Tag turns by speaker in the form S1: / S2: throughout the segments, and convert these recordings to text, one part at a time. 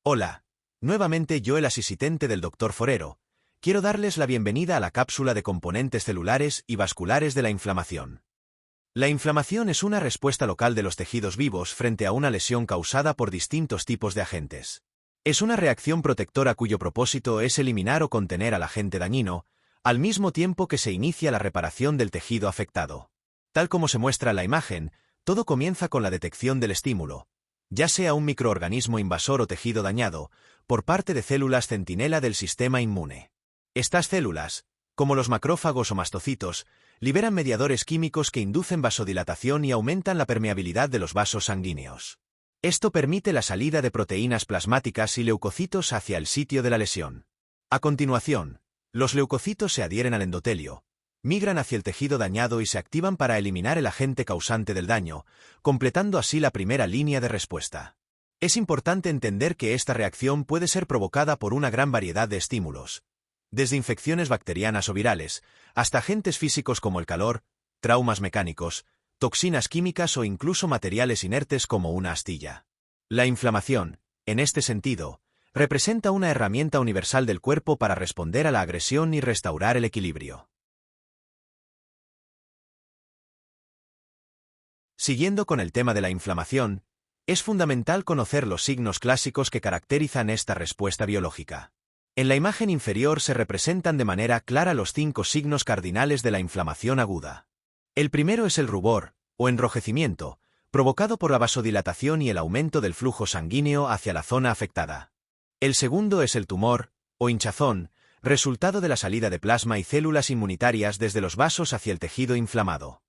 S1: Hola, nuevamente yo el asistente del Dr. Forero. Quiero darles la bienvenida a la cápsula de componentes celulares y vasculares de la inflamación. La inflamación es una respuesta local de los tejidos vivos frente a una lesión causada por distintos tipos de agentes. Es una reacción protectora cuyo propósito es eliminar o contener al agente dañino, al mismo tiempo que se inicia la reparación del tejido afectado. Tal como se muestra en la imagen, todo comienza con la detección del estímulo, ya sea un microorganismo invasor o tejido dañado, por parte de células centinela del sistema inmune. Estas células, como los macrófagos o mastocitos, liberan mediadores químicos que inducen vasodilatación y aumentan la permeabilidad de los vasos sanguíneos. Esto permite la salida de proteínas plasmáticas y leucocitos hacia el sitio de la lesión. A continuación, los leucocitos se adhieren al endotelio, migran hacia el tejido dañado y se activan para eliminar el agente causante del daño, completando así la primera línea de respuesta. Es importante entender que esta reacción puede ser provocada por una gran variedad de estímulos, desde infecciones bacterianas o virales, hasta agentes físicos como el calor, traumas mecánicos, toxinas químicas o incluso materiales inertes como una astilla. La inflamación, en este sentido, representa una herramienta universal del cuerpo para responder a la agresión y restaurar el equilibrio. Siguiendo con el tema de la inflamación, es fundamental conocer los signos clásicos que caracterizan esta respuesta biológica. En la imagen inferior se representan de manera clara los 5 signos cardinales de la inflamación aguda. El primero es el rubor, o enrojecimiento, provocado por la vasodilatación y el aumento del flujo sanguíneo hacia la zona afectada. El segundo es el tumor, o hinchazón, resultado de la salida de plasma y células inmunitarias desde los vasos hacia el tejido inflamado.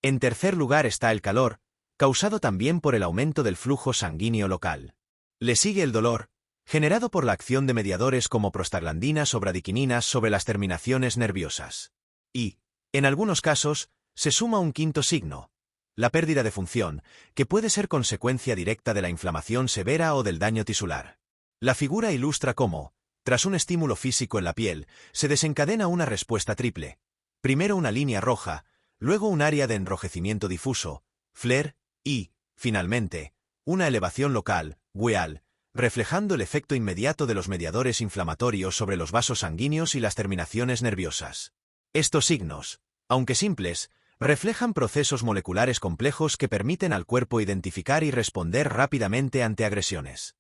S1: En tercer lugar está el calor, causado también por el aumento del flujo sanguíneo local. Le sigue el dolor, generado por la acción de mediadores como prostaglandinas o bradiquininas sobre las terminaciones nerviosas. Y, en algunos casos, se suma un quinto signo, la pérdida de función, que puede ser consecuencia directa de la inflamación severa o del daño tisular. La figura ilustra cómo, tras un estímulo físico en la piel, se desencadena una respuesta triple. Primero una línea roja, luego un área de enrojecimiento difuso, flare, y, finalmente, una elevación local, wheal, reflejando el efecto inmediato de los mediadores inflamatorios sobre los vasos sanguíneos y las terminaciones nerviosas. Estos signos, aunque simples, reflejan procesos moleculares complejos que permiten al cuerpo identificar y responder rápidamente ante agresiones.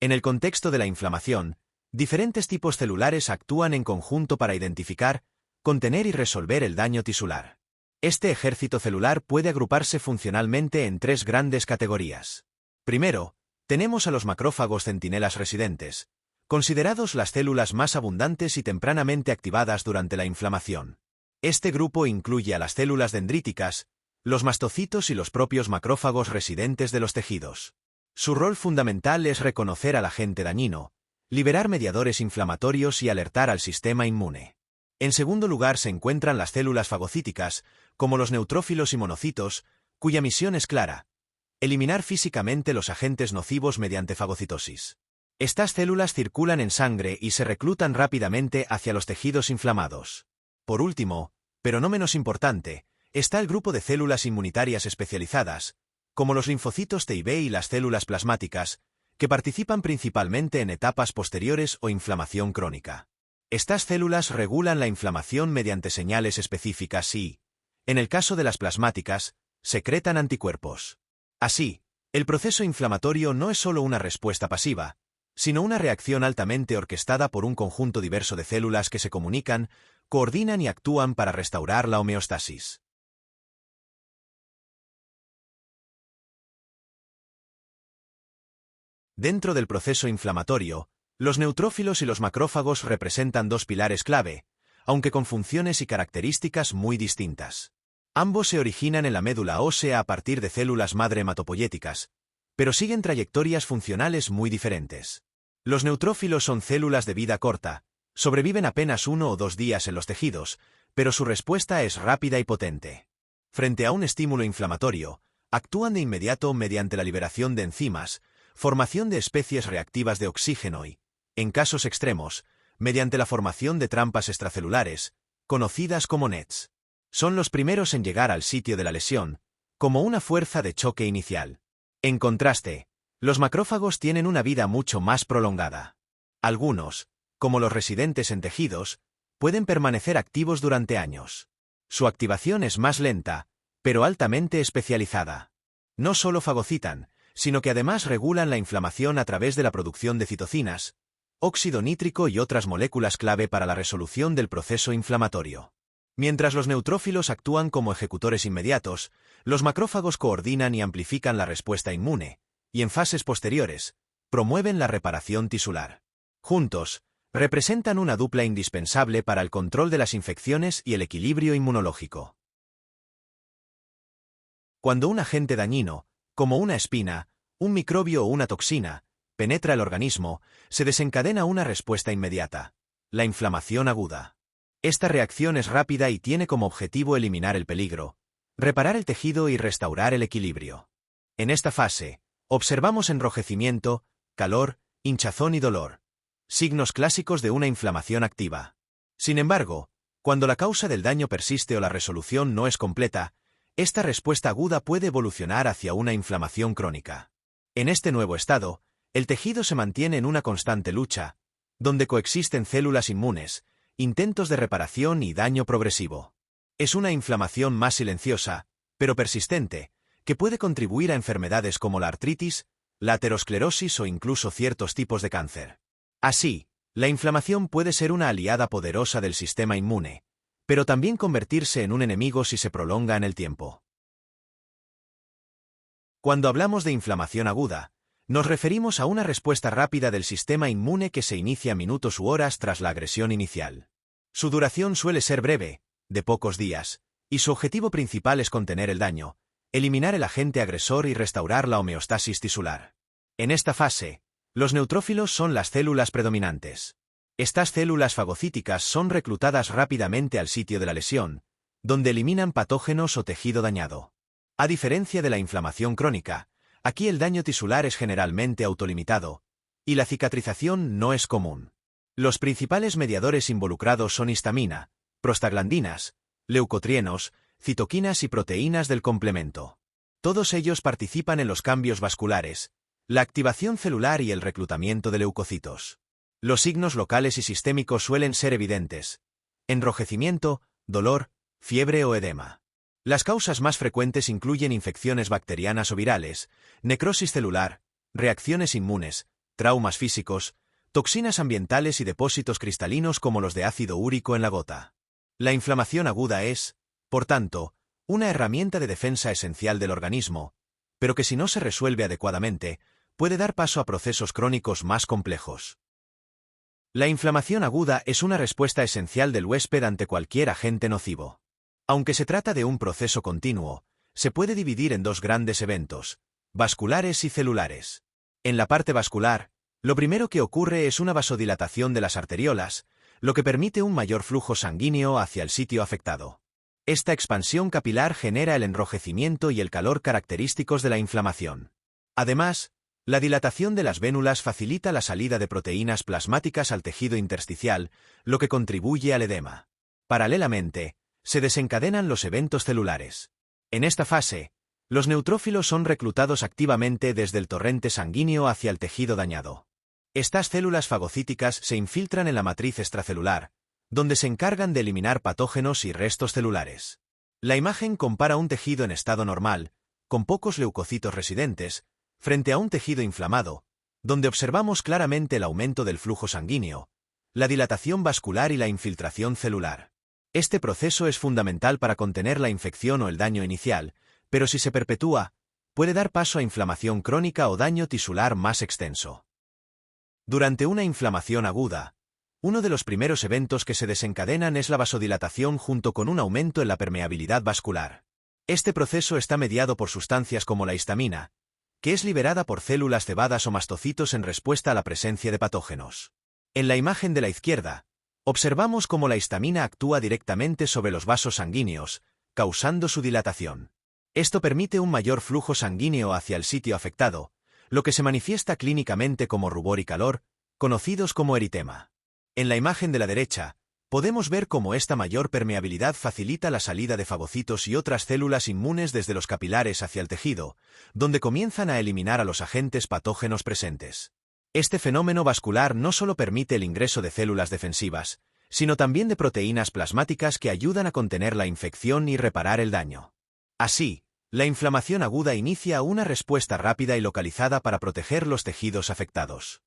S1: En el contexto de la inflamación, diferentes tipos celulares actúan en conjunto para identificar, contener y resolver el daño tisular. Este ejército celular puede agruparse funcionalmente en 3 grandes categorías. Primero, tenemos a los macrófagos centinelas residentes, considerados las células más abundantes y tempranamente activadas durante la inflamación. Este grupo incluye a las células dendríticas, los mastocitos y los propios macrófagos residentes de los tejidos. Su rol fundamental es reconocer al agente dañino, liberar mediadores inflamatorios y alertar al sistema inmune. En segundo lugar se encuentran las células fagocíticas, como los neutrófilos y monocitos, cuya misión es clara: eliminar físicamente los agentes nocivos mediante fagocitosis. Estas células circulan en sangre y se reclutan rápidamente hacia los tejidos inflamados. Por último, pero no menos importante, está el grupo de células inmunitarias especializadas, como los linfocitos T y B y las células plasmáticas, que participan principalmente en etapas posteriores o inflamación crónica. Estas células regulan la inflamación mediante señales específicas y, en el caso de las plasmáticas, secretan anticuerpos. Así, el proceso inflamatorio no es solo una respuesta pasiva, sino una reacción altamente orquestada por un conjunto diverso de células que se comunican, coordinan y actúan para restaurar la homeostasis. Dentro del proceso inflamatorio, los neutrófilos y los macrófagos representan 2 pilares clave, aunque con funciones y características muy distintas. Ambos se originan en la médula ósea a partir de células madre hematopoyéticas, pero siguen trayectorias funcionales muy diferentes. Los neutrófilos son células de vida corta, sobreviven apenas 1 o 2 días en los tejidos, pero su respuesta es rápida y potente. Frente a un estímulo inflamatorio, actúan de inmediato mediante la liberación de enzimas, formación de especies reactivas de oxígeno y, en casos extremos, mediante la formación de trampas extracelulares, conocidas como NETs. Son los primeros en llegar al sitio de la lesión, como una fuerza de choque inicial. En contraste, Los macrófagos tienen una vida mucho más prolongada. Algunos, como los residentes en tejidos, pueden permanecer activos durante años. Su activación es más lenta, pero altamente especializada. No solo fagocitan, sino que además regulan la inflamación a través de la producción de citocinas, óxido nítrico y otras moléculas clave para la resolución del proceso inflamatorio. Mientras los neutrófilos actúan como ejecutores inmediatos, los macrófagos coordinan y amplifican la respuesta inmune, y en fases posteriores, promueven la reparación tisular. Juntos, representan una dupla indispensable para el control de las infecciones y el equilibrio inmunológico. Cuando un agente dañino, como una espina, un microbio o una toxina, penetra el organismo, se desencadena una respuesta inmediata: la inflamación aguda. Esta reacción es rápida y tiene como objetivo eliminar el peligro, reparar el tejido y restaurar el equilibrio. En esta fase, observamos enrojecimiento, calor, hinchazón y dolor, signos clásicos de una inflamación activa. Sin embargo, cuando la causa del daño persiste o la resolución no es completa, esta respuesta aguda puede evolucionar hacia una inflamación crónica. En este nuevo estado, el tejido se mantiene en una constante lucha, donde coexisten células inmunes, intentos de reparación y daño progresivo. Es una inflamación más silenciosa, pero persistente, que puede contribuir a enfermedades como la artritis, la aterosclerosis o incluso ciertos tipos de cáncer. Así, la inflamación puede ser una aliada poderosa del sistema inmune, pero también convertirse en un enemigo si se prolonga en el tiempo. Cuando hablamos de inflamación aguda, nos referimos a una respuesta rápida del sistema inmune que se inicia minutos u horas tras la agresión inicial. Su duración suele ser breve, de pocos días, y su objetivo principal es contener el daño, eliminar el agente agresor y restaurar la homeostasis tisular. En esta fase, los neutrófilos son las células predominantes. Estas células fagocíticas son reclutadas rápidamente al sitio de la lesión, donde eliminan patógenos o tejido dañado. A diferencia de la inflamación crónica, aquí el daño tisular es generalmente autolimitado, y la cicatrización no es común. Los principales mediadores involucrados son histamina, prostaglandinas, leucotrienos, citoquinas y proteínas del complemento. Todos ellos participan en los cambios vasculares, la activación celular y el reclutamiento de leucocitos. Los signos locales y sistémicos suelen ser evidentes: enrojecimiento, dolor, fiebre o edema. Las causas más frecuentes incluyen infecciones bacterianas o virales, necrosis celular, reacciones inmunes, traumas físicos, toxinas ambientales y depósitos cristalinos como los de ácido úrico en la gota. La inflamación aguda es, por tanto, una herramienta de defensa esencial del organismo, pero que si no se resuelve adecuadamente, puede dar paso a procesos crónicos más complejos. La inflamación aguda es una respuesta esencial del huésped ante cualquier agente nocivo. Aunque se trata de un proceso continuo, se puede dividir en dos grandes eventos: vasculares y celulares. En la parte vascular, lo primero que ocurre es una vasodilatación de las arteriolas, lo que permite un mayor flujo sanguíneo hacia el sitio afectado. Esta expansión capilar genera el enrojecimiento y el calor característicos de la inflamación. Además, la dilatación de las vénulas facilita la salida de proteínas plasmáticas al tejido intersticial, lo que contribuye al edema. Paralelamente, se desencadenan los eventos celulares. En esta fase, los neutrófilos son reclutados activamente desde el torrente sanguíneo hacia el tejido dañado. Estas células fagocíticas se infiltran en la matriz extracelular, donde se encargan de eliminar patógenos y restos celulares. La imagen compara un tejido en estado normal, con pocos leucocitos residentes, frente a un tejido inflamado, donde observamos claramente el aumento del flujo sanguíneo, la dilatación vascular y la infiltración celular. Este proceso es fundamental para contener la infección o el daño inicial, pero si se perpetúa, puede dar paso a inflamación crónica o daño tisular más extenso. Durante una inflamación aguda, uno de los primeros eventos que se desencadenan es la vasodilatación junto con un aumento en la permeabilidad vascular. Este proceso está mediado por sustancias como la histamina, que es liberada por células cebadas o mastocitos en respuesta a la presencia de patógenos. En la imagen de la izquierda, observamos cómo la histamina actúa directamente sobre los vasos sanguíneos, causando su dilatación. Esto permite un mayor flujo sanguíneo hacia el sitio afectado, lo que se manifiesta clínicamente como rubor y calor, conocidos como eritema. En la imagen de la derecha, podemos ver cómo esta mayor permeabilidad facilita la salida de fagocitos y otras células inmunes desde los capilares hacia el tejido, donde comienzan a eliminar a los agentes patógenos presentes. Este fenómeno vascular no solo permite el ingreso de células defensivas, sino también de proteínas plasmáticas que ayudan a contener la infección y reparar el daño. Así, la inflamación aguda inicia una respuesta rápida y localizada para proteger los tejidos afectados.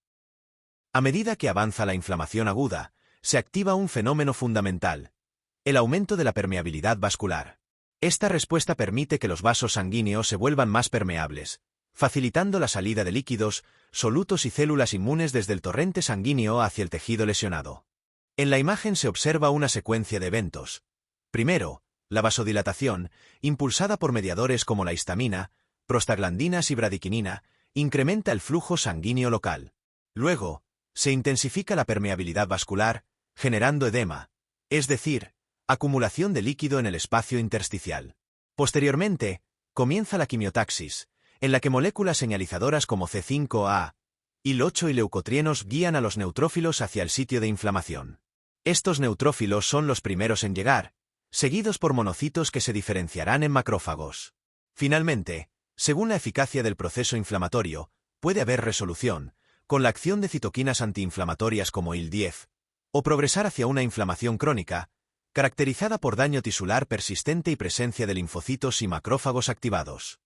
S1: A medida que avanza la inflamación aguda, se activa un fenómeno fundamental: el aumento de la permeabilidad vascular. Esta respuesta permite que los vasos sanguíneos se vuelvan más permeables, facilitando la salida de líquidos, solutos y células inmunes desde el torrente sanguíneo hacia el tejido lesionado. En la imagen se observa una secuencia de eventos. Primero, la vasodilatación, impulsada por mediadores como la histamina, prostaglandinas y bradiquinina, incrementa el flujo sanguíneo local. Luego, se intensifica la permeabilidad vascular, generando edema, es decir, acumulación de líquido en el espacio intersticial. Posteriormente, comienza la quimiotaxis, en la que moléculas señalizadoras como C5a, IL-8 y leucotrienos guían a los neutrófilos hacia el sitio de inflamación. Estos neutrófilos son los primeros en llegar, seguidos por monocitos que se diferenciarán en macrófagos. Finalmente, según la eficacia del proceso inflamatorio, puede haber resolución, con la acción de citoquinas antiinflamatorias como IL-10, o progresar hacia una inflamación crónica, caracterizada por daño tisular persistente y presencia de linfocitos y macrófagos activados.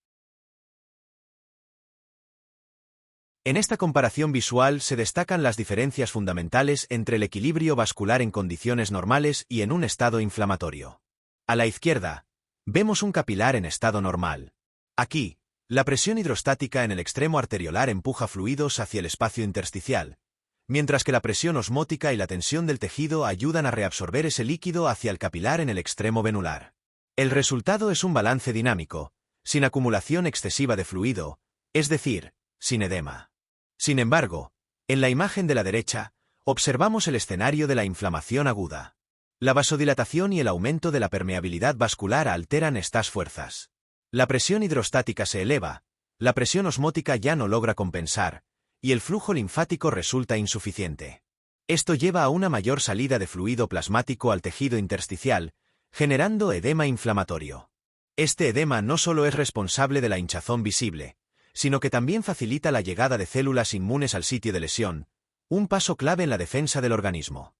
S1: En esta comparación visual se destacan las diferencias fundamentales entre el equilibrio vascular en condiciones normales y en un estado inflamatorio. A la izquierda, vemos un capilar en estado normal. Aquí, la presión hidrostática en el extremo arteriolar empuja fluidos hacia el espacio intersticial, mientras que la presión osmótica y la tensión del tejido ayudan a reabsorber ese líquido hacia el capilar en el extremo venular. El resultado es un balance dinámico, sin acumulación excesiva de fluido, es decir, sin edema. Sin embargo, en la imagen de la derecha, observamos el escenario de la inflamación aguda. La vasodilatación y el aumento de la permeabilidad vascular alteran estas fuerzas. La presión hidrostática se eleva, la presión osmótica ya no logra compensar, y el flujo linfático resulta insuficiente. Esto lleva a una mayor salida de fluido plasmático al tejido intersticial, generando edema inflamatorio. Este edema no solo es responsable de la hinchazón visible, sino que también facilita la llegada de células inmunes al sitio de lesión, un paso clave en la defensa del organismo.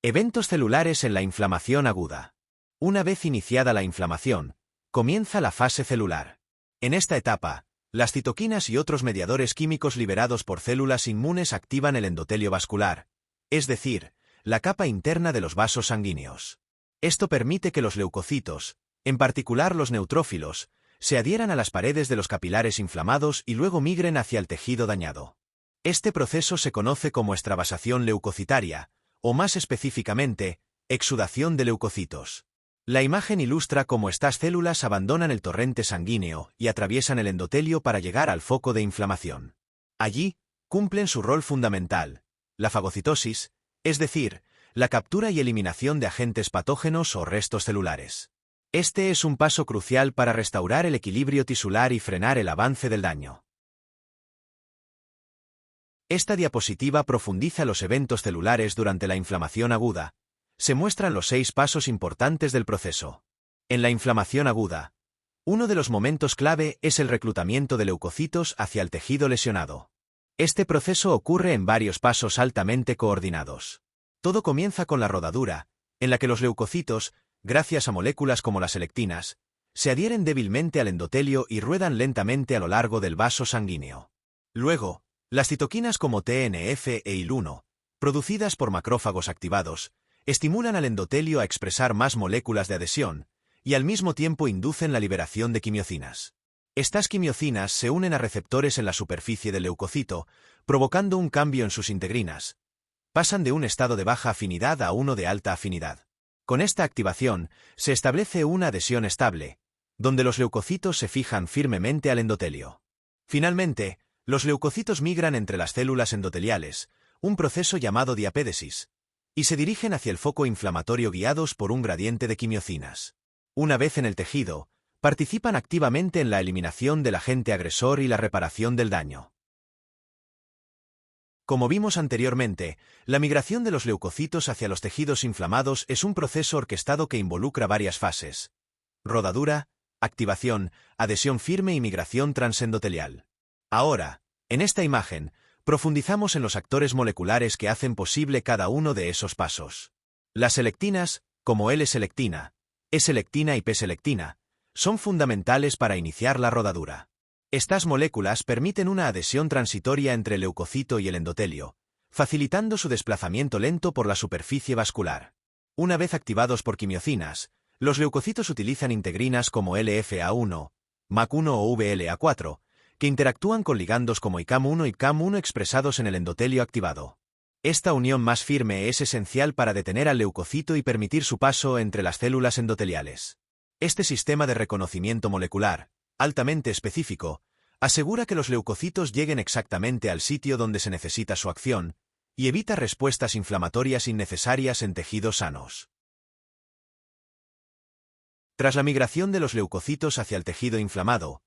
S1: Eventos celulares en la inflamación aguda. Una vez iniciada la inflamación, comienza la fase celular. En esta etapa, las citoquinas y otros mediadores químicos liberados por células inmunes activan el endotelio vascular, es decir, la capa interna de los vasos sanguíneos. Esto permite que los leucocitos, en particular los neutrófilos, se adhieran a las paredes de los capilares inflamados y luego migren hacia el tejido dañado. Este proceso se conoce como extravasación leucocitaria, o más específicamente, exudación de leucocitos. La imagen ilustra cómo estas células abandonan el torrente sanguíneo y atraviesan el endotelio para llegar al foco de inflamación. Allí, cumplen su rol fundamental, la fagocitosis, es decir, la captura y eliminación de agentes patógenos o restos celulares. Este es un paso crucial para restaurar el equilibrio tisular y frenar el avance del daño. Esta diapositiva profundiza los eventos celulares durante la inflamación aguda. Se muestran los 6 pasos importantes del proceso. En la inflamación aguda, uno de los momentos clave es el reclutamiento de leucocitos hacia el tejido lesionado. Este proceso ocurre en varios pasos altamente coordinados. Todo comienza con la rodadura, en la que los leucocitos, gracias a moléculas como las selectinas, se adhieren débilmente al endotelio y ruedan lentamente a lo largo del vaso sanguíneo. Luego, las citoquinas como TNF e IL-1, producidas por macrófagos activados, estimulan al endotelio a expresar más moléculas de adhesión, y al mismo tiempo inducen la liberación de quimiocinas. Estas quimiocinas se unen a receptores en la superficie del leucocito, provocando un cambio en sus integrinas. Pasan de un estado de baja afinidad a uno de alta afinidad. Con esta activación, se establece una adhesión estable, donde los leucocitos se fijan firmemente al endotelio. Finalmente, los leucocitos migran entre las células endoteliales, un proceso llamado diapédesis, y se dirigen hacia el foco inflamatorio guiados por un gradiente de quimiocinas. Una vez en el tejido, participan activamente en la eliminación del agente agresor y la reparación del daño. Como vimos anteriormente, la migración de los leucocitos hacia los tejidos inflamados es un proceso orquestado que involucra varias fases: rodadura, activación, adhesión firme y migración transendotelial. Ahora, en esta imagen, profundizamos en los actores moleculares que hacen posible cada uno de esos pasos. Las selectinas, como L-selectina, E-selectina y P-selectina, son fundamentales para iniciar la rodadura. Estas moléculas permiten una adhesión transitoria entre el leucocito y el endotelio, facilitando su desplazamiento lento por la superficie vascular. Una vez activados por quimiocinas, los leucocitos utilizan integrinas como LFA1, MAC1 o VLA4, que interactúan con ligandos como ICAM1 y CAM1 expresados en el endotelio activado. Esta unión más firme es esencial para detener al leucocito y permitir su paso entre las células endoteliales. Este sistema de reconocimiento molecular, altamente específico, asegura que los leucocitos lleguen exactamente al sitio donde se necesita su acción y evita respuestas inflamatorias innecesarias en tejidos sanos. Tras la migración de los leucocitos hacia el tejido inflamado,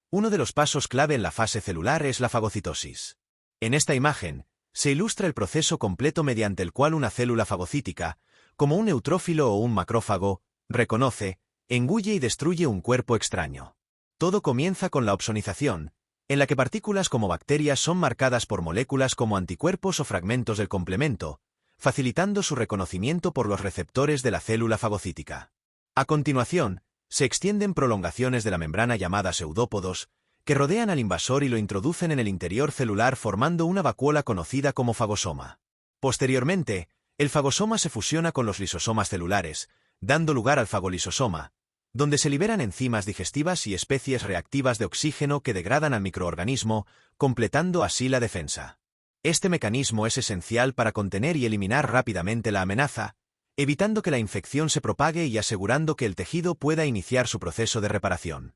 S1: uno de los pasos clave en la fase celular es la fagocitosis. En esta imagen, se ilustra el proceso completo mediante el cual una célula fagocítica, como un neutrófilo o un macrófago, reconoce, engulle y destruye un cuerpo extraño. Todo comienza con la opsonización, en la que partículas como bacterias son marcadas por moléculas como anticuerpos o fragmentos del complemento, facilitando su reconocimiento por los receptores de la célula fagocítica. A continuación, se extienden prolongaciones de la membrana llamadas pseudópodos, que rodean al invasor y lo introducen en el interior celular formando una vacuola conocida como fagosoma. Posteriormente, el fagosoma se fusiona con los lisosomas celulares, dando lugar al fagolisosoma, donde se liberan enzimas digestivas y especies reactivas de oxígeno que degradan al microorganismo, completando así la defensa. Este mecanismo es esencial para contener y eliminar rápidamente la amenaza, evitando que la infección se propague y asegurando que el tejido pueda iniciar su proceso de reparación.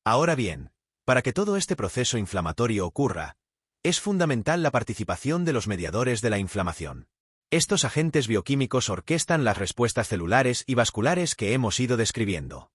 S1: Ahora bien, para que todo este proceso inflamatorio ocurra, es fundamental la participación de los mediadores de la inflamación. Estos agentes bioquímicos orquestan las respuestas celulares y vasculares que hemos ido describiendo.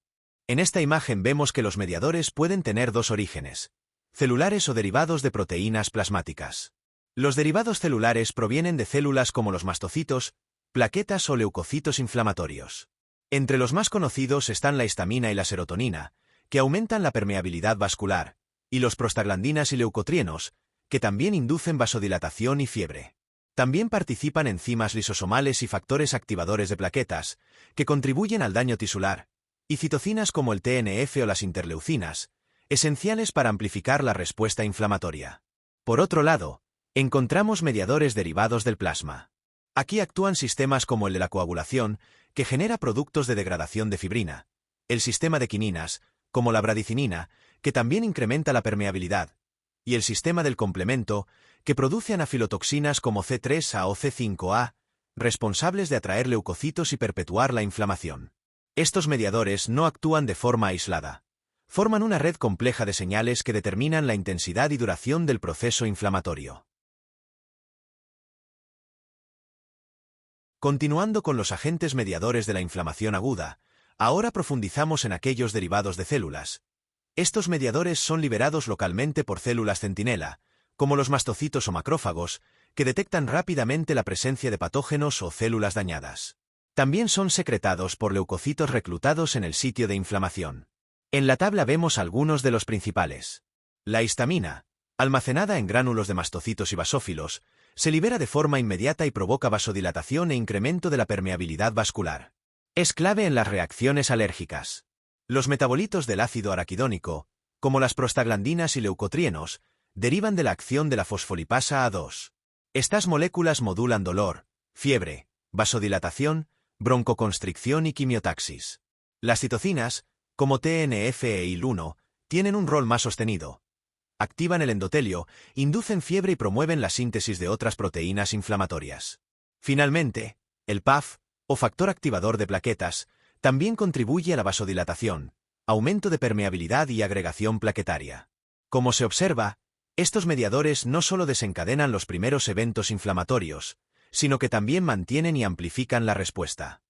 S1: En esta imagen vemos que los mediadores pueden tener dos orígenes: celulares o derivados de proteínas plasmáticas. Los derivados celulares provienen de células como los mastocitos, plaquetas o leucocitos inflamatorios. Entre los más conocidos están la histamina y la serotonina, que aumentan la permeabilidad vascular, y los prostaglandinas y leucotrienos, que también inducen vasodilatación y fiebre. También participan enzimas lisosomales y factores activadores de plaquetas, que contribuyen al daño tisular, y citocinas como el TNF o las interleucinas, esenciales para amplificar la respuesta inflamatoria. Por otro lado, encontramos mediadores derivados del plasma. Aquí actúan sistemas como el de la coagulación, que genera productos de degradación de fibrina, el sistema de quininas, como la bradicinina, que también incrementa la permeabilidad, y el sistema del complemento, que produce anafilotoxinas como C3A o C5A, responsables de atraer leucocitos y perpetuar la inflamación. Estos mediadores no actúan de forma aislada. Forman una red compleja de señales que determinan la intensidad y duración del proceso inflamatorio. Continuando con los agentes mediadores de la inflamación aguda, ahora profundizamos en aquellos derivados de células. Estos mediadores son liberados localmente por células centinela, como los mastocitos o macrófagos, que detectan rápidamente la presencia de patógenos o células dañadas. También son secretados por leucocitos reclutados en el sitio de inflamación. En la tabla vemos algunos de los principales. La histamina, almacenada en gránulos de mastocitos y basófilos, se libera de forma inmediata y provoca vasodilatación e incremento de la permeabilidad vascular. Es clave en las reacciones alérgicas. Los metabolitos del ácido araquidónico, como las prostaglandinas y leucotrienos, derivan de la acción de la fosfolipasa A2. Estas moléculas modulan dolor, fiebre, vasodilatación, broncoconstricción y quimiotaxis. Las citocinas, como TNF e IL-1, tienen un rol más sostenido. Activan el endotelio, inducen fiebre y promueven la síntesis de otras proteínas inflamatorias. Finalmente, el PAF, o factor activador de plaquetas, también contribuye a la vasodilatación, aumento de permeabilidad y agregación plaquetaria. Como se observa, estos mediadores no solo desencadenan los primeros eventos inflamatorios, sino que también mantienen y amplifican la respuesta.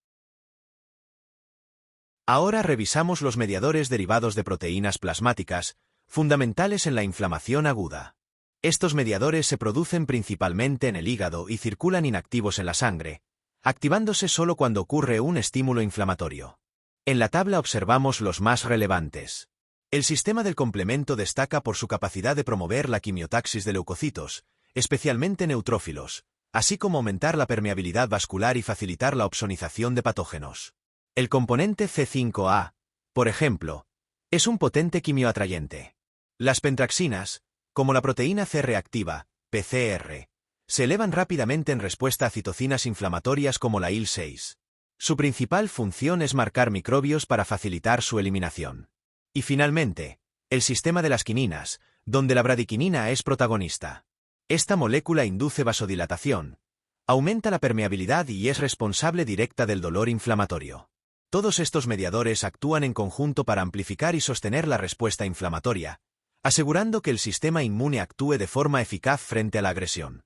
S1: Ahora revisamos los mediadores derivados de proteínas plasmáticas, fundamentales en la inflamación aguda. Estos mediadores se producen principalmente en el hígado y circulan inactivos en la sangre, activándose solo cuando ocurre un estímulo inflamatorio. En la tabla observamos los más relevantes. El sistema del complemento destaca por su capacidad de promover la quimiotaxis de leucocitos, especialmente neutrófilos, así como aumentar la permeabilidad vascular y facilitar la opsonización de patógenos. El componente C5A, por ejemplo, es un potente quimioatrayente. Las pentraxinas, como la proteína C reactiva, PCR, se elevan rápidamente en respuesta a citocinas inflamatorias como la IL-6. Su principal función es marcar microbios para facilitar su eliminación. Y finalmente, el sistema de las quininas, donde la bradiquinina es protagonista. Esta molécula induce vasodilatación, aumenta la permeabilidad y es responsable directa del dolor inflamatorio. Todos estos mediadores actúan en conjunto para amplificar y sostener la respuesta inflamatoria, asegurando que el sistema inmune actúe de forma eficaz frente a la agresión.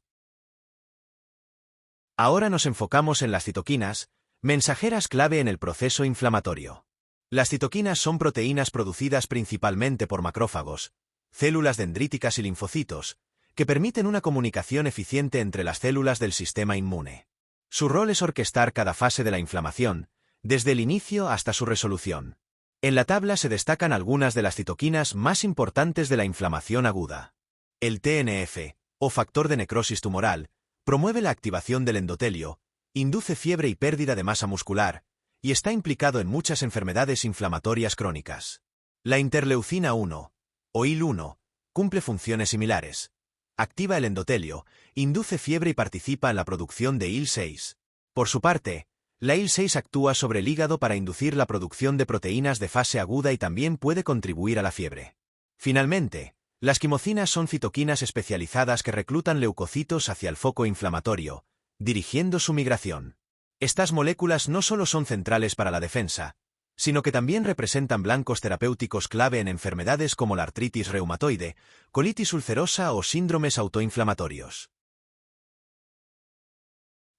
S1: Ahora nos enfocamos en las citoquinas, mensajeras clave en el proceso inflamatorio. Las citoquinas son proteínas producidas principalmente por macrófagos, células dendríticas y linfocitos, que permiten una comunicación eficiente entre las células del sistema inmune. Su rol es orquestar cada fase de la inflamación, desde el inicio hasta su resolución. En la tabla se destacan algunas de las citoquinas más importantes de la inflamación aguda. El TNF, o factor de necrosis tumoral, promueve la activación del endotelio, induce fiebre y pérdida de masa muscular, y está implicado en muchas enfermedades inflamatorias crónicas. La interleucina 1, o IL-1, cumple funciones similares. Activa el endotelio, induce fiebre y participa en la producción de IL-6. Por su parte, la IL-6 actúa sobre el hígado para inducir la producción de proteínas de fase aguda y también puede contribuir a la fiebre. Finalmente, las quimocinas son citoquinas especializadas que reclutan leucocitos hacia el foco inflamatorio, dirigiendo su migración. Estas moléculas no solo son centrales para la defensa, sino que también representan blancos terapéuticos clave en enfermedades como la artritis reumatoide, colitis ulcerosa o síndromes autoinflamatorios.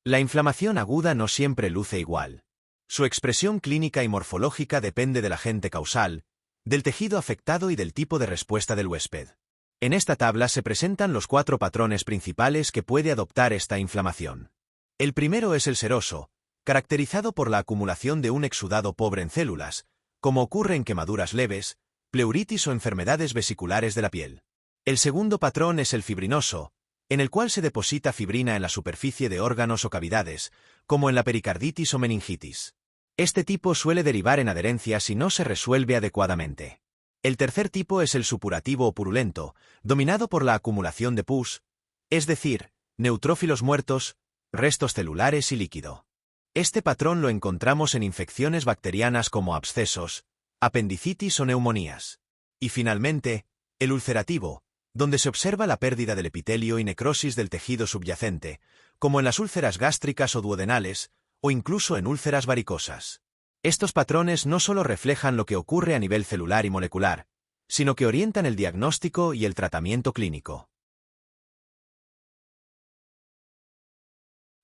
S1: La inflamación aguda no siempre luce igual. Su expresión clínica y morfológica depende del agente causal, del tejido afectado y del tipo de respuesta del huésped. En esta tabla se presentan los 4 patrones principales que puede adoptar esta inflamación. El primero es el seroso, caracterizado por la acumulación de un exudado pobre en células, como ocurre en quemaduras leves, pleuritis o enfermedades vesiculares de la piel. El segundo patrón es el fibrinoso, en el cual se deposita fibrina en la superficie de órganos o cavidades, como en la pericarditis o meningitis. Este tipo suele derivar en adherencia si no se resuelve adecuadamente. El tercer tipo es el supurativo o purulento, dominado por la acumulación de pus, es decir, neutrófilos muertos, restos celulares y líquido. Este patrón lo encontramos en infecciones bacterianas como abscesos, apendicitis o neumonías. Y finalmente, el ulcerativo, donde se observa la pérdida del epitelio y necrosis del tejido subyacente, como en las úlceras gástricas o duodenales, o incluso en úlceras varicosas. Estos patrones no solo reflejan lo que ocurre a nivel celular y molecular, sino que orientan el diagnóstico y el tratamiento clínico.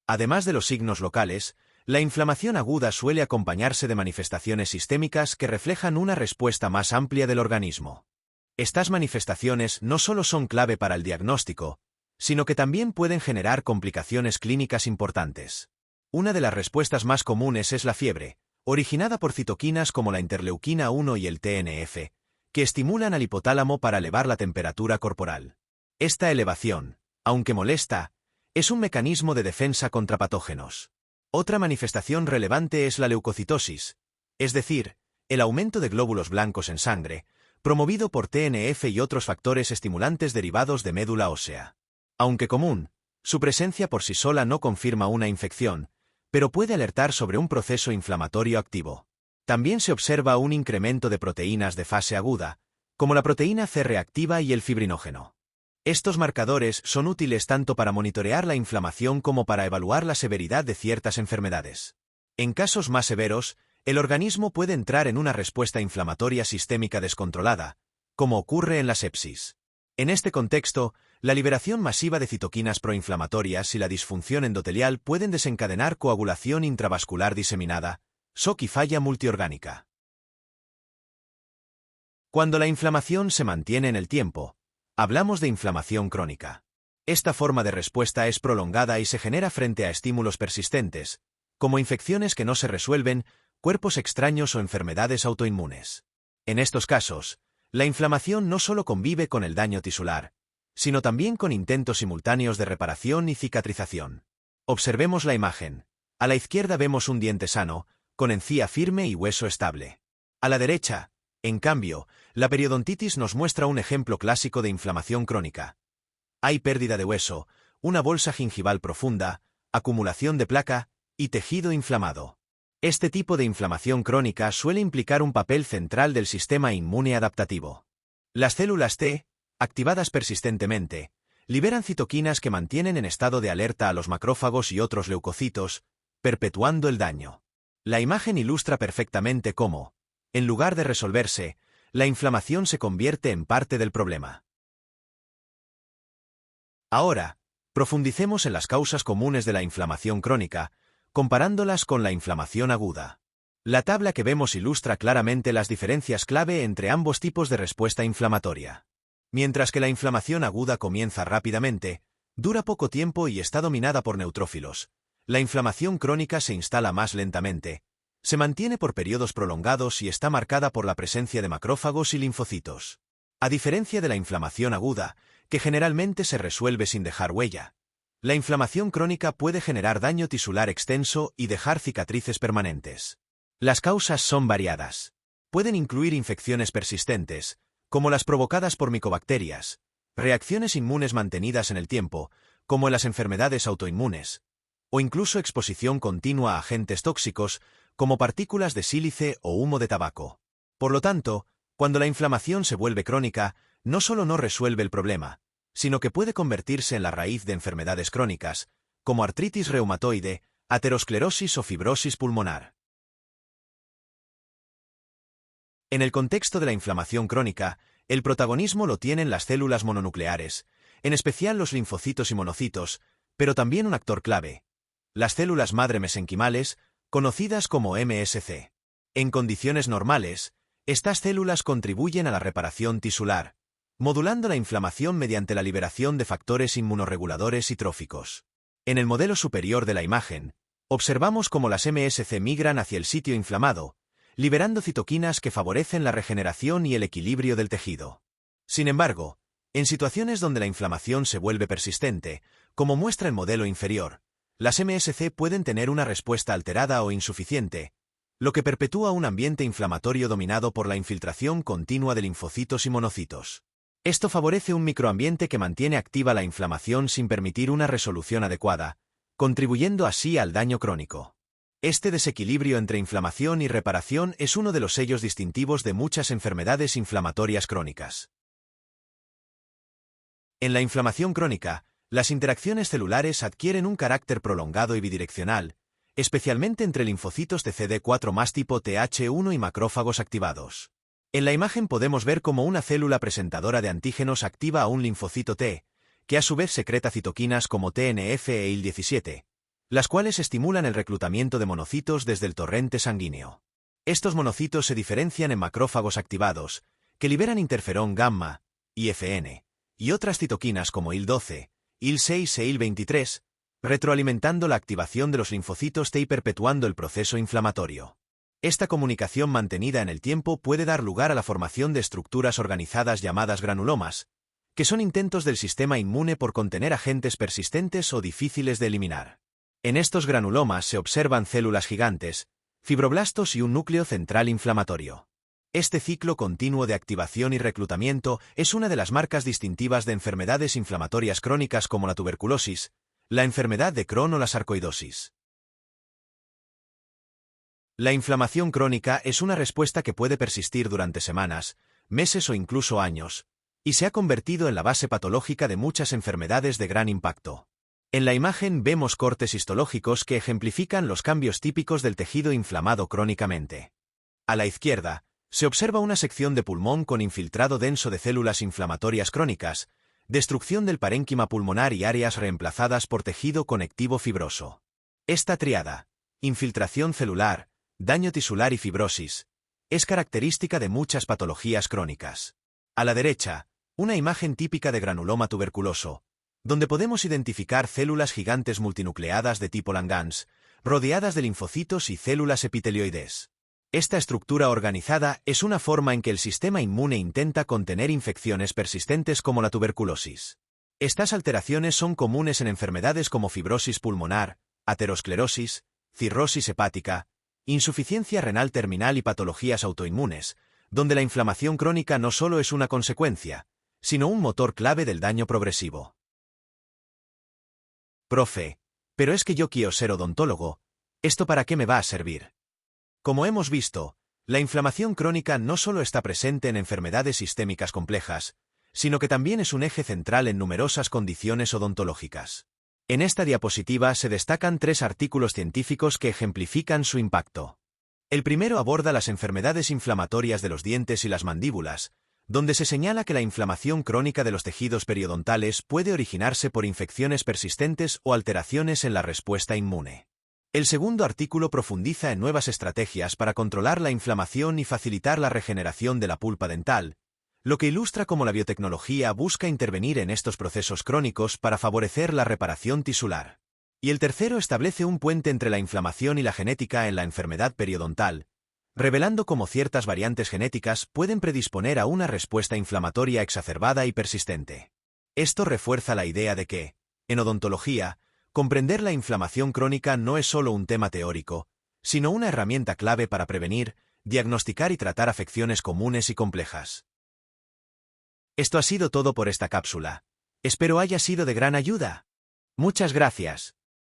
S1: Además de los signos locales, la inflamación aguda suele acompañarse de manifestaciones sistémicas que reflejan una respuesta más amplia del organismo. Estas manifestaciones no solo son clave para el diagnóstico, sino que también pueden generar complicaciones clínicas importantes. Una de las respuestas más comunes es la fiebre, originada por citoquinas como la interleuquina 1 y el TNF, que estimulan al hipotálamo para elevar la temperatura corporal. Esta elevación, aunque molesta, es un mecanismo de defensa contra patógenos. Otra manifestación relevante es la leucocitosis, es decir, el aumento de glóbulos blancos en sangre, promovido por TNF y otros factores estimulantes derivados de médula ósea. Aunque común, su presencia por sí sola no confirma una infección, pero puede alertar sobre un proceso inflamatorio activo. También se observa un incremento de proteínas de fase aguda, como la proteína C reactiva y el fibrinógeno. Estos marcadores son útiles tanto para monitorear la inflamación como para evaluar la severidad de ciertas enfermedades. En casos más severos, el organismo puede entrar en una respuesta inflamatoria sistémica descontrolada, como ocurre en la sepsis. En este contexto, la liberación masiva de citoquinas proinflamatorias y la disfunción endotelial pueden desencadenar coagulación intravascular diseminada, shock y falla multiorgánica. Cuando la inflamación se mantiene en el tiempo, Hablamos de inflamación crónica. Esta forma de respuesta es prolongada y se genera frente a estímulos persistentes, como infecciones que no se resuelven, cuerpos extraños o enfermedades autoinmunes. En estos casos, la inflamación no solo convive con el daño tisular, sino también con intentos simultáneos de reparación y cicatrización. Observemos la imagen. A la izquierda vemos un diente sano, con encía firme y hueso estable. A la derecha, en cambio, la periodontitis nos muestra un ejemplo clásico de inflamación crónica. Hay pérdida de hueso, una bolsa gingival profunda, acumulación de placa y tejido inflamado. Este tipo de inflamación crónica suele implicar un papel central del sistema inmune adaptativo. Las células T, activadas persistentemente, liberan citoquinas que mantienen en estado de alerta a los macrófagos y otros leucocitos, perpetuando el daño. La imagen ilustra perfectamente cómo, en lugar de resolverse, la inflamación se convierte en parte del problema. Ahora, profundicemos en las causas comunes de la inflamación crónica, comparándolas con la inflamación aguda. La tabla que vemos ilustra claramente las diferencias clave entre ambos tipos de respuesta inflamatoria. Mientras que la inflamación aguda comienza rápidamente, dura poco tiempo y está dominada por neutrófilos, la inflamación crónica se instala más lentamente, se mantiene por periodos prolongados y está marcada por la presencia de macrófagos y linfocitos. A diferencia de la inflamación aguda, que generalmente se resuelve sin dejar huella, la inflamación crónica puede generar daño tisular extenso y dejar cicatrices permanentes. Las causas son variadas. Pueden incluir infecciones persistentes, como las provocadas por micobacterias, reacciones inmunes mantenidas en el tiempo, como en las enfermedades autoinmunes, o incluso exposición continua a agentes tóxicos, como partículas de sílice o humo de tabaco. Por lo tanto, cuando la inflamación se vuelve crónica, no solo no resuelve el problema, sino que puede convertirse en la raíz de enfermedades crónicas, como artritis reumatoide, aterosclerosis o fibrosis pulmonar. En el contexto de la inflamación crónica, el protagonismo lo tienen las células mononucleares, en especial los linfocitos y monocitos, pero también un actor clave: las células madre mesenquimales, conocidas como MSC. En condiciones normales, estas células contribuyen a la reparación tisular, modulando la inflamación mediante la liberación de factores inmunorreguladores y tróficos. En el modelo superior de la imagen, observamos cómo las MSC migran hacia el sitio inflamado, liberando citoquinas que favorecen la regeneración y el equilibrio del tejido. Sin embargo, en situaciones donde la inflamación se vuelve persistente, como muestra el modelo inferior, las MSC pueden tener una respuesta alterada o insuficiente, lo que perpetúa un ambiente inflamatorio dominado por la infiltración continua de linfocitos y monocitos. Esto favorece un microambiente que mantiene activa la inflamación sin permitir una resolución adecuada, contribuyendo así al daño crónico. Este desequilibrio entre inflamación y reparación es uno de los sellos distintivos de muchas enfermedades inflamatorias crónicas. En la inflamación crónica, las interacciones celulares adquieren un carácter prolongado y bidireccional, especialmente entre linfocitos de CD4 más tipo Th1 y macrófagos activados. En la imagen podemos ver cómo una célula presentadora de antígenos activa a un linfocito T, que a su vez secreta citoquinas como TNF e IL-17, las cuales estimulan el reclutamiento de monocitos desde el torrente sanguíneo. Estos monocitos se diferencian en macrófagos activados, que liberan interferón gamma, IFN, y otras citoquinas como IL-12, IL-6 e IL-23, retroalimentando la activación de los linfocitos T y perpetuando el proceso inflamatorio. Esta comunicación mantenida en el tiempo puede dar lugar a la formación de estructuras organizadas llamadas granulomas, que son intentos del sistema inmune por contener agentes persistentes o difíciles de eliminar. En estos granulomas se observan células gigantes, fibroblastos y un núcleo central inflamatorio. Este ciclo continuo de activación y reclutamiento es una de las marcas distintivas de enfermedades inflamatorias crónicas como la tuberculosis, la enfermedad de Crohn o la sarcoidosis. La inflamación crónica es una respuesta que puede persistir durante semanas, meses o incluso años, y se ha convertido en la base patológica de muchas enfermedades de gran impacto. En la imagen vemos cortes histológicos que ejemplifican los cambios típicos del tejido inflamado crónicamente. A la izquierda, se observa una sección de pulmón con infiltrado denso de células inflamatorias crónicas, destrucción del parénquima pulmonar y áreas reemplazadas por tejido conectivo fibroso. Esta tríada, infiltración celular, daño tisular y fibrosis, es característica de muchas patologías crónicas. A la derecha, Una imagen típica de granuloma tuberculoso, donde podemos identificar células gigantes multinucleadas de tipo Langhans, rodeadas de linfocitos y células epitelioides. Esta estructura organizada es una forma en que el sistema inmune intenta contener infecciones persistentes como la tuberculosis. Estas alteraciones son comunes en enfermedades como fibrosis pulmonar, aterosclerosis, cirrosis hepática, insuficiencia renal terminal y patologías autoinmunes, donde la inflamación crónica no solo es una consecuencia, sino un motor clave del daño progresivo. Profe, pero es que yo quiero ser odontólogo, ¿esto para qué me va a servir? Como hemos visto, la inflamación crónica no solo está presente en enfermedades sistémicas complejas, sino que también es un eje central en numerosas condiciones odontológicas. En esta diapositiva se destacan 3 artículos científicos que ejemplifican su impacto. El primero aborda las enfermedades inflamatorias de los dientes y las mandíbulas, donde se señala que la inflamación crónica de los tejidos periodontales puede originarse por infecciones persistentes o alteraciones en la respuesta inmune. El segundo artículo profundiza en nuevas estrategias para controlar la inflamación y facilitar la regeneración de la pulpa dental, lo que ilustra cómo la biotecnología busca intervenir en estos procesos crónicos para favorecer la reparación tisular. Y el tercero establece un puente entre la inflamación y la genética en la enfermedad periodontal, revelando cómo ciertas variantes genéticas pueden predisponer a una respuesta inflamatoria exacerbada y persistente. Esto refuerza la idea de que, en odontología, comprender la inflamación crónica no es solo un tema teórico, sino una herramienta clave para prevenir, diagnosticar y tratar afecciones comunes y complejas. Esto ha sido todo por esta cápsula. Espero haya sido de gran ayuda. Muchas gracias.